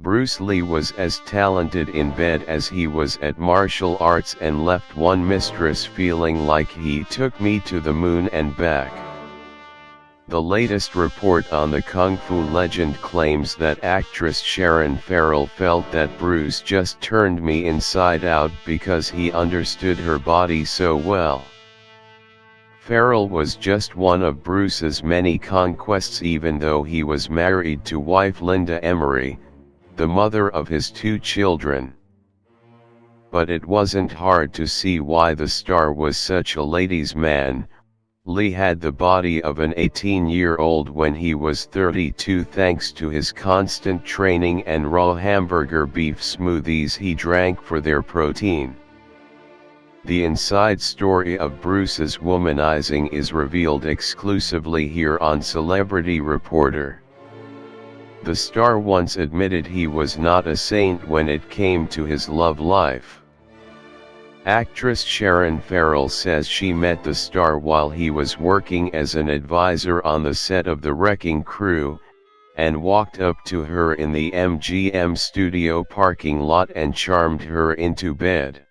Bruce Lee was as talented in bed as he was at martial arts and left one mistress feeling like he took me to the moon and back. The latest report on the Kung Fu legend claims that actress Sharon Farrell felt that Bruce just turned me inside out because he understood her body so well. Farrell was just one of Bruce's many conquests, even though he was married to wife Linda Emery, the mother of his 2 children. But it wasn't hard to see why the star was such a ladies' man. Lee had the body of an 18-year-old when he was 32 thanks to his constant training and raw hamburger beef smoothies he drank for their protein. The inside story of Bruce's womanizing is revealed exclusively here on Celebrity Reporter. The star once admitted he was not a saint when it came to his love life. Actress Sharon Farrell says she met the star while he was working as an advisor on the set of The Wrecking Crew, and walked up to her in the MGM studio parking lot and charmed her into bed.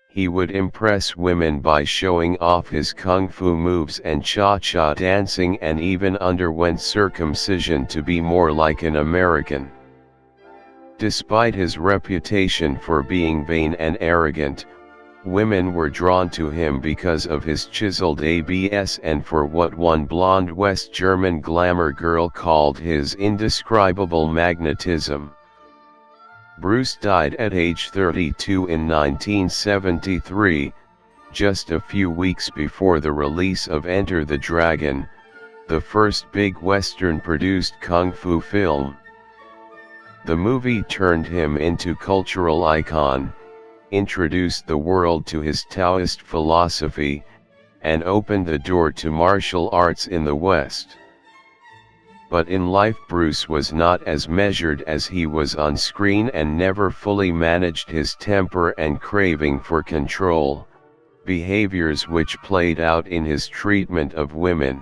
He would impress women by showing off his kung fu moves and cha-cha dancing, and even underwent circumcision to be more like an American. Despite his reputation for being vain and arrogant, women were drawn to him because of his chiseled abs and for what one blonde West German glamour girl called his indescribable magnetism. Bruce died at age 32 in 1973, just a few weeks before the release of Enter the Dragon, the first big Western-produced kung fu film. The movie turned him into cultural icon, introduced the world to his Taoist philosophy, and opened the door to martial arts in the West. But in life Bruce was not as measured as he was on screen and never fully managed his temper and craving for control, behaviors which played out in his treatment of women.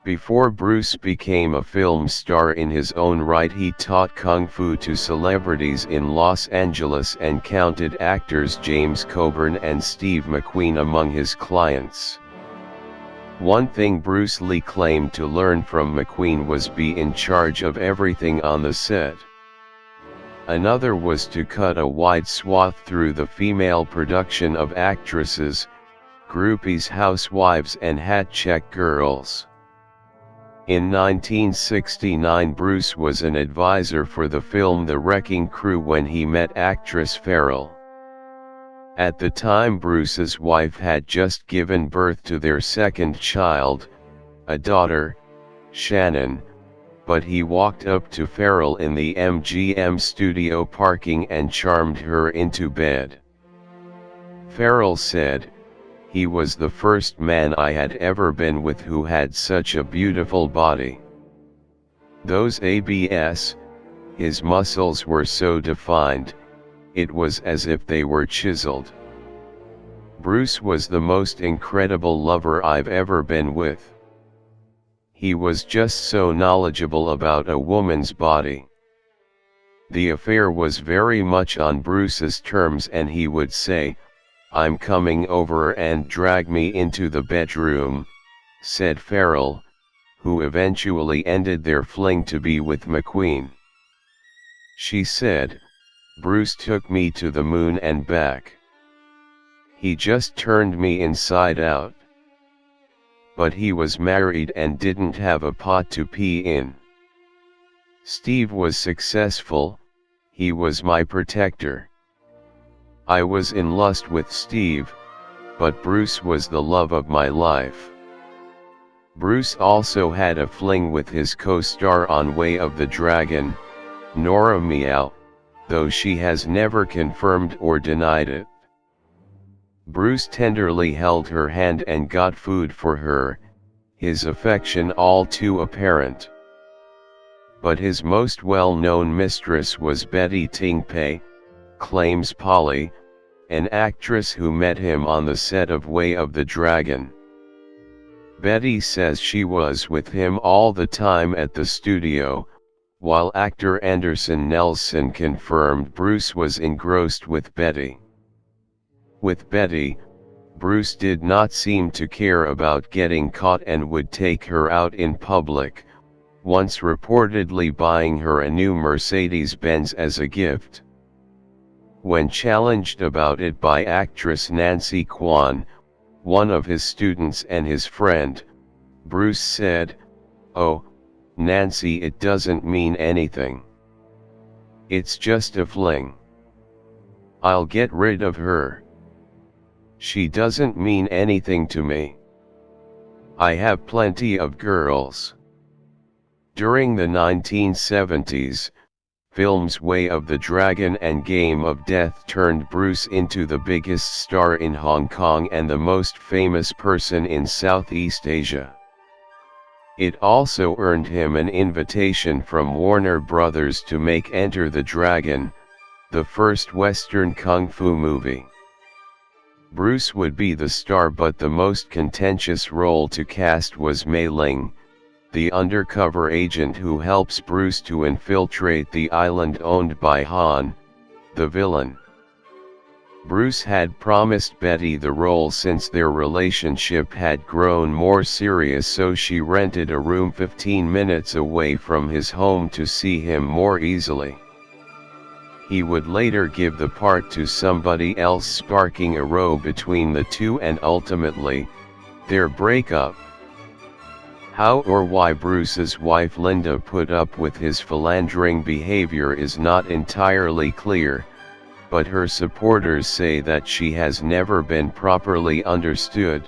Before Bruce became a film star in his own right, he taught kung fu to celebrities in Los Angeles and counted actors James Coburn and Steve McQueen among his clients. One thing Bruce Lee claimed to learn from McQueen was be in charge of everything on the set. Another was to cut a wide swath through the female production of actresses, groupies, housewives and hat-check girls. In 1969 Bruce was an advisor for the film The Wrecking Crew when he met actress Farrell. At the time Bruce's wife had just given birth to their second child, a daughter, Shannon, but he walked up to Farrell in the MGM studio parking and charmed her into bed. Farrell said, "He was the first man I had ever been with who had such a beautiful body. Those abs, his muscles were so defined, it was as if they were chiseled. Bruce was the most incredible lover I've ever been with. He was just so knowledgeable about a woman's body. The affair was very much on Bruce's terms and he would say, 'I'm coming over,' and drag me into the bedroom," said Farrell, who eventually ended their fling to be with McQueen. She said, "Bruce took me to the moon and back. He just turned me inside out. But he was married and didn't have a pot to pee in. Steve was successful, he was my protector. I was in lust with Steve, but Bruce was the love of my life." Bruce also had a fling with his co-star on Way of the Dragon, Nora Meow, though she has never confirmed or denied it. Bruce tenderly held her hand and got food for her, his affection all too apparent. But his most well-known mistress was Betty Ting Pei, claims Polly, an actress who met him on the set of Way of the Dragon. Betty says she was with him all the time at the studio, while actor Anderson Nelson confirmed Bruce was engrossed with Betty. With Betty, Bruce did not seem to care about getting caught and would take her out in public, once reportedly buying her a new Mercedes-Benz as a gift. When challenged about it by actress Nancy Kwan, one of his students and his friend, Bruce said, "Oh, Nancy, it doesn't mean anything. It's just a fling. I'll get rid of her. She doesn't mean anything to me. I have plenty of girls." During the 1970s, films Way of the Dragon and Game of Death turned Bruce into the biggest star in Hong Kong and the most famous person in Southeast Asia. It also earned him an invitation from Warner Brothers to make Enter the Dragon, the first Western kung fu movie. Bruce would be the star, but the most contentious role to cast was Mei Ling, the undercover agent who helps Bruce to infiltrate the island owned by Han, the villain. Bruce had promised Betty the role since their relationship had grown more serious, so she rented a room 15 minutes away from his home to see him more easily. He would later give the part to somebody else, sparking a row between the two and ultimately, their breakup. How or why Bruce's wife Linda put up with his philandering behavior is not entirely clear, but her supporters say that she has never been properly understood.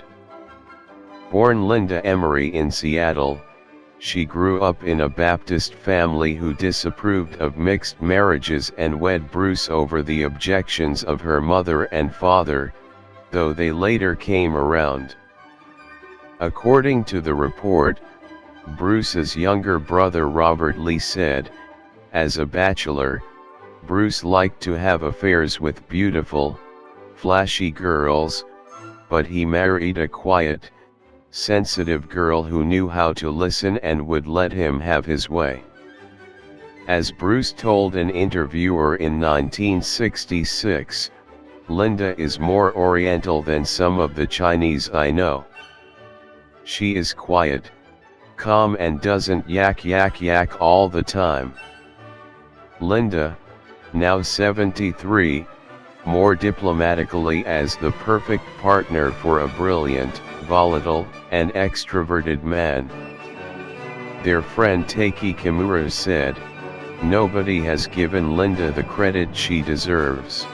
Born Linda Emery in Seattle, she grew up in a Baptist family who disapproved of mixed marriages and wed Bruce over the objections of her mother and father, though they later came around. According to the report, Bruce's younger brother Robert Lee said, as a bachelor, Bruce liked to have affairs with beautiful, flashy girls, but he married a quiet, sensitive girl who knew how to listen and would let him have his way. As Bruce told an interviewer in 1966, "Linda is more Oriental than some of the Chinese I know. She is quiet, calm and doesn't yak all the time." Linda, now 73, more diplomatically as the perfect partner for a brilliant, volatile, and extroverted man. Their friend Taiki Kimura said, "Nobody has given Linda the credit she deserves.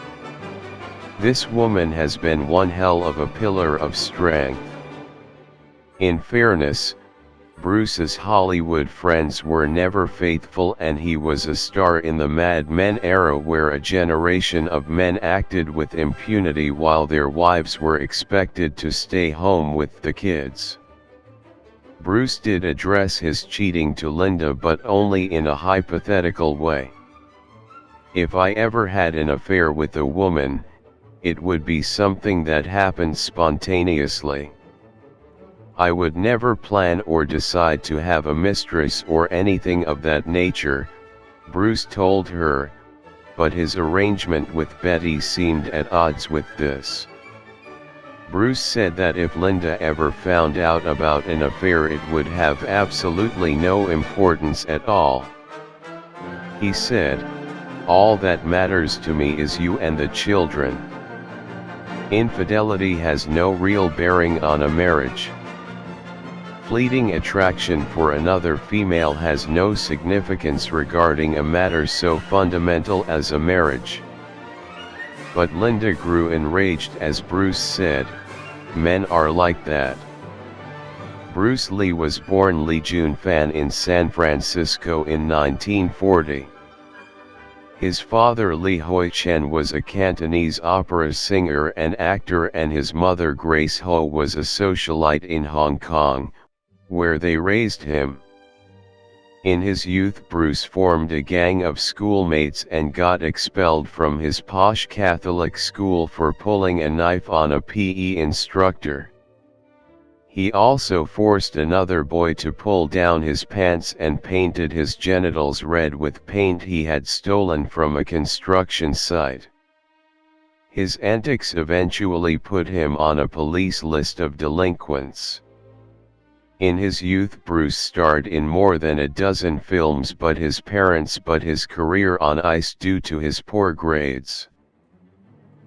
This woman has been one hell of a pillar of strength." In fairness, Bruce's Hollywood friends were never faithful, and he was a star in the Mad Men era, where a generation of men acted with impunity while their wives were expected to stay home with the kids. Bruce did address his cheating to Linda, but only in a hypothetical way. "If I ever had an affair with a woman, it would be something that happened spontaneously. I would never plan or decide to have a mistress or anything of that nature," Bruce told her, but his arrangement with Betty seemed at odds with this. Bruce said that if Linda ever found out about an affair, it would have absolutely no importance at all. He said, "All that matters to me is you and the children. Infidelity has no real bearing on a marriage. Fleeting attraction for another female has no significance regarding a matter so fundamental as a marriage." But Linda grew enraged as Bruce said, "Men are like that." Bruce Lee was born Lee Jun Fan in San Francisco in 1940. His father Lee Hoi Chen was a Cantonese opera singer and actor, and his mother Grace Ho was a socialite in Hong Kong, where they raised him. In his youth, Bruce formed a gang of schoolmates and got expelled from his posh Catholic school for pulling a knife on a PE instructor. He also forced another boy to pull down his pants and painted his genitals red with paint he had stolen from a construction site. His antics eventually put him on a police list of delinquents. In his youth, Bruce starred in more than a dozen films, but his career on ice due to his poor grades.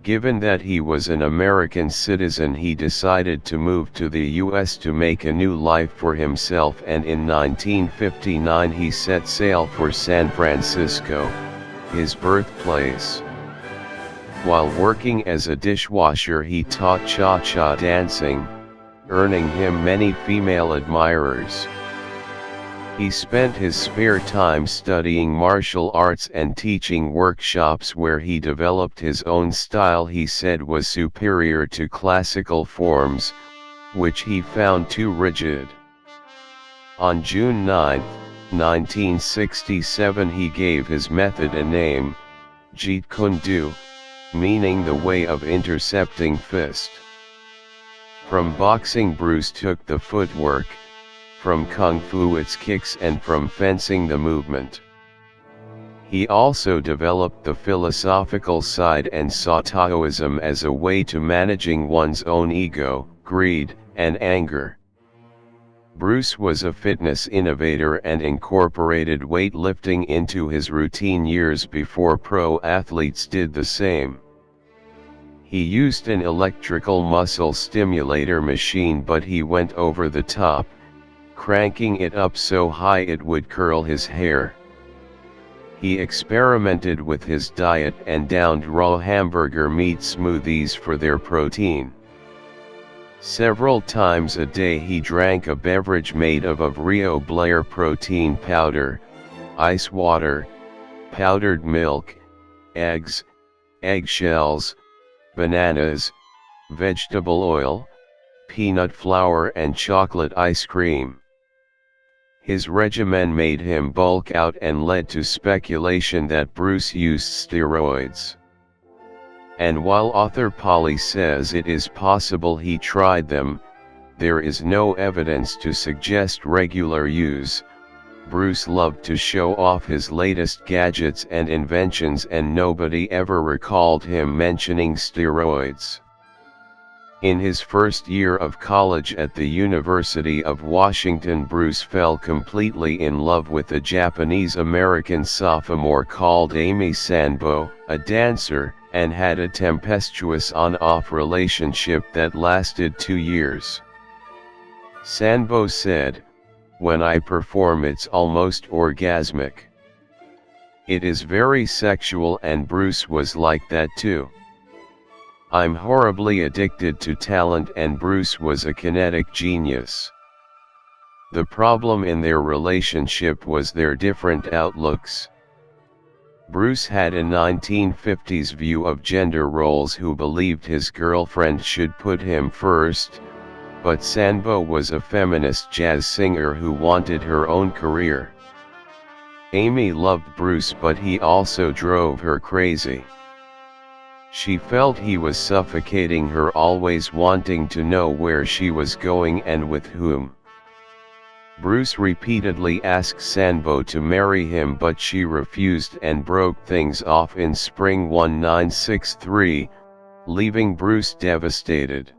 Given that he was an American citizen, he decided to move to the US to make a new life for himself, and in 1959 he set sail for San Francisco, his birthplace. While working as a dishwasher, he taught cha-cha dancing, earning him many female admirers. He spent his spare time studying martial arts and teaching workshops where he developed his own style he said was superior to classical forms, which he found too rigid. On June 9, 1967, he gave his method a name, JEET Kune Do, meaning the way of intercepting fist. From boxing, Bruce took the footwork, from kung fu its kicks, and from fencing the movement. He also developed the philosophical side and saw Taoism as a way to managing one's own ego, greed, and anger. Bruce was a fitness innovator and incorporated weightlifting into his routine years before pro athletes did the same. He used an electrical muscle stimulator machine, but he went over the top, cranking it up so high it would curl his hair. He experimented with his diet and downed raw hamburger meat smoothies for their protein. Several times a day he drank a beverage made of Rio Blair protein powder, ice water, powdered milk, eggs, eggshells, bananas, vegetable oil, peanut flour, and chocolate ice cream. His regimen made him bulk out and led to speculation that Bruce used steroids. And while author Polly says it is possible he tried them, there is no evidence to suggest regular use. Bruce loved to show off his latest gadgets and inventions, and nobody ever recalled him mentioning steroids. In his first year of college at the University of Washington, Bruce fell completely in love with a Japanese-American sophomore called Amy Sanbo, a dancer, and had a tempestuous on-off relationship that lasted 2 years. Sanbo said, "When I perform, it's almost orgasmic. It is very sexual," and Bruce was like that too. "I'm horribly addicted to talent," and Bruce was a kinetic genius. The problem in their relationship was their different outlooks. Bruce had a 1950s view of gender roles, who believed his girlfriend should put him first, but Sanbo was a feminist jazz singer who wanted her own career. Amy loved Bruce, but he also drove her crazy. She felt he was suffocating her, always wanting to know where she was going and with whom. Bruce repeatedly asked Sanbo to marry him, but she refused and broke things off in spring 1963, leaving Bruce devastated.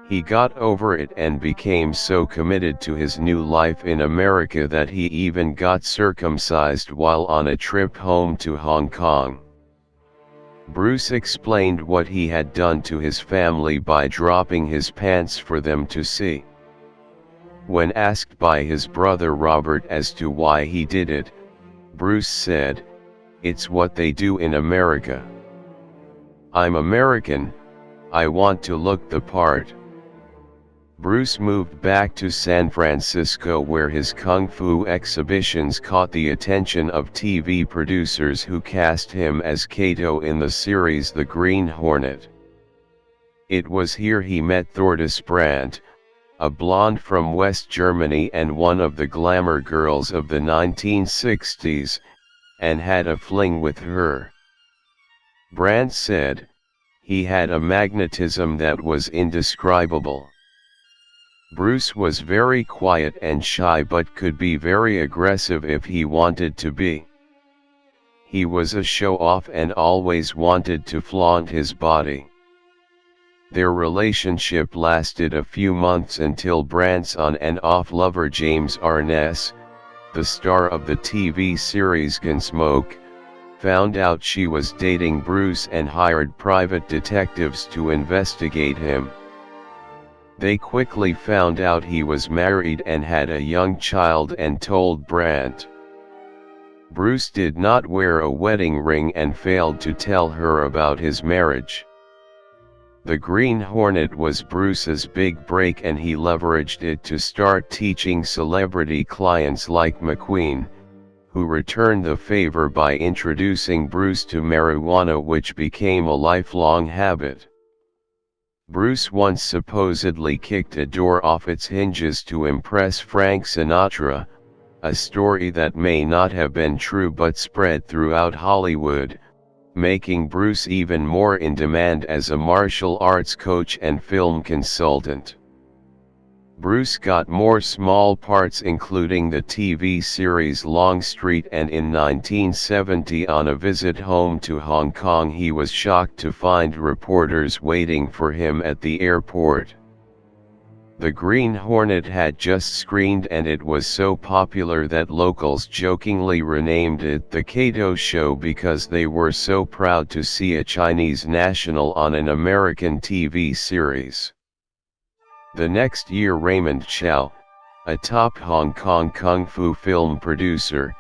He got over it and became so committed to his new life in America that he even got circumcised while on a trip home to Hong Kong. Bruce explained what he had done to his family by dropping his pants for them to see. When asked by his brother Robert as to why he did it, Bruce said, "It's what they do in America. I'm American, I want to look the part." Bruce moved back to San Francisco, where his kung fu exhibitions caught the attention of TV producers who cast him as Kato in the series The Green Hornet. It was here he met Thordis Brandt, a blonde from West Germany and one of the glamour girls of the 1960s, and had a fling with her. Brandt said, "He had a magnetism that was indescribable. Bruce was very quiet and shy but could be very aggressive if he wanted to be. He was a show-off and always wanted to flaunt his body. Their relationship lasted a few months until Brandt's on and off lover James Arness, the star of the TV series Gunsmoke, found out she was dating Bruce and hired private detectives to investigate him. They quickly found out he was married and had a young child and told Brandt. Bruce did not wear a wedding ring and failed to tell her about his marriage. The Green Hornet was Bruce's big break and he leveraged it to start teaching celebrity clients like McQueen, who returned the favor by introducing Bruce to marijuana, which became a lifelong habit. Bruce once supposedly kicked a door off its hinges to impress Frank Sinatra, a story that may not have been true but spread throughout Hollywood, making Bruce even more in demand as a martial arts coach and film consultant. Bruce got more small parts, including the TV series Longstreet, and in 1970 on a visit home to Hong Kong he was shocked to find reporters waiting for him at the airport. The Green Hornet had just screened and it was so popular that locals jokingly renamed it the Kato Show because they were so proud to see a Chinese national on an American TV series. The next year Raymond Chow, a top Hong Kong kung fu film producer,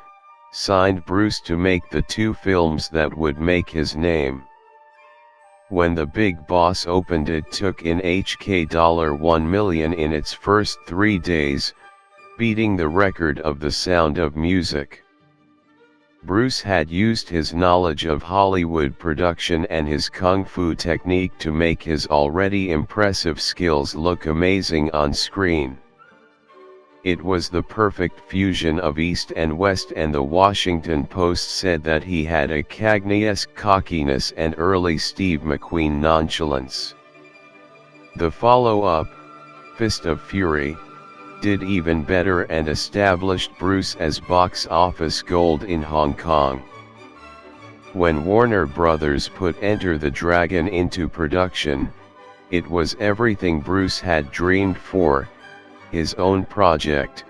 signed Bruce to make the two films that would make his name. When the Big Boss opened, it took in HK $1 million in its first 3 days, beating the record of The Sound of Music. Bruce had used his knowledge of Hollywood production and his kung fu technique to make his already impressive skills look amazing on screen. It was the perfect fusion of East and West, and the Washington Post said that he had a Cagney-esque cockiness and early Steve McQueen nonchalance. The follow-up, Fist of Fury, did even better and established Bruce as box office gold in Hong Kong. When Warner Brothers put Enter the Dragon into production, it was everything Bruce had dreamed for, his own project,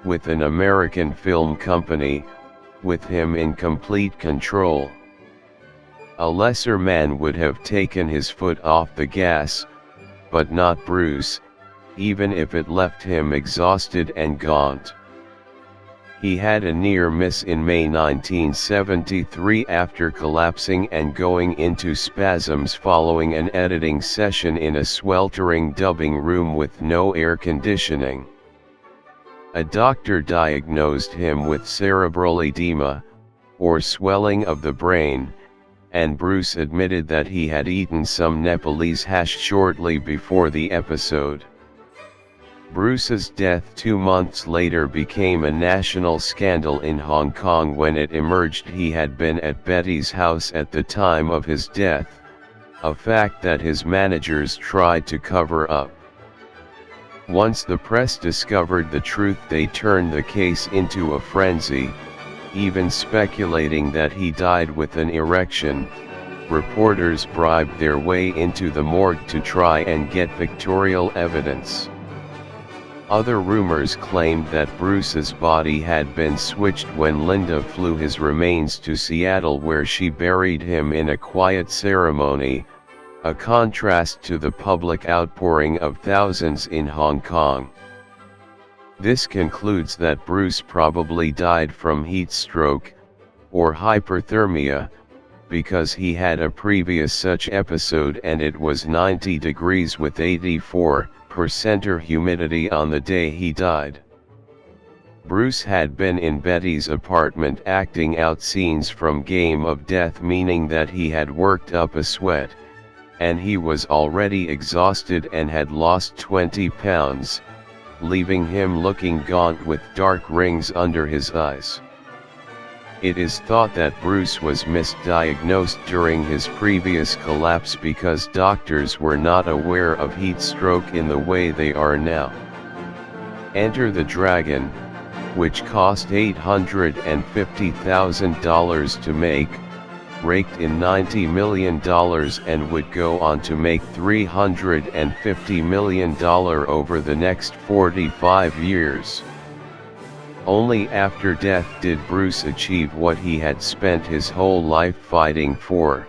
with an American film company, with him in complete control. A lesser man would have taken his foot off the gas, but not Bruce, even if it left him exhausted and gaunt. He had a near miss in May 1973 after collapsing and going into spasms following an editing session in a sweltering dubbing room with no air conditioning. A doctor diagnosed him with cerebral edema, or swelling of the brain, and Bruce admitted that he had eaten some Nepalese hash shortly before the episode. Bruce's death 2 months later became a national scandal in Hong Kong when it emerged he had been at Betty's house at the time of his death, a fact that his managers tried to cover up. Once the press discovered the truth, they turned the case into a frenzy, even speculating that he died with an erection. Reporters bribed their way into the morgue to try and get pictorial evidence. Other rumors claimed that Bruce's body had been switched when Linda flew his remains to Seattle, where she buried him in a quiet ceremony, a contrast to the public outpouring of thousands in Hong Kong. This concludes that Bruce probably died from heat stroke, or hyperthermia, because he had a previous such episode and it was 90 degrees with 84% humidity on the day he died. Bruce had been in Betty's apartment acting out scenes from Game of Death, meaning that he had worked up a sweat, and he was already exhausted and had lost 20 pounds, leaving him looking gaunt with dark rings under his eyes. It is thought that Bruce was misdiagnosed during his previous collapse because doctors were not aware of heat stroke in the way they are now. Enter the Dragon, which cost $850,000 to make, raked in $90 million and would go on to make $350 million over the next 45 years. Only after death did Bruce achieve what he had spent his whole life fighting for.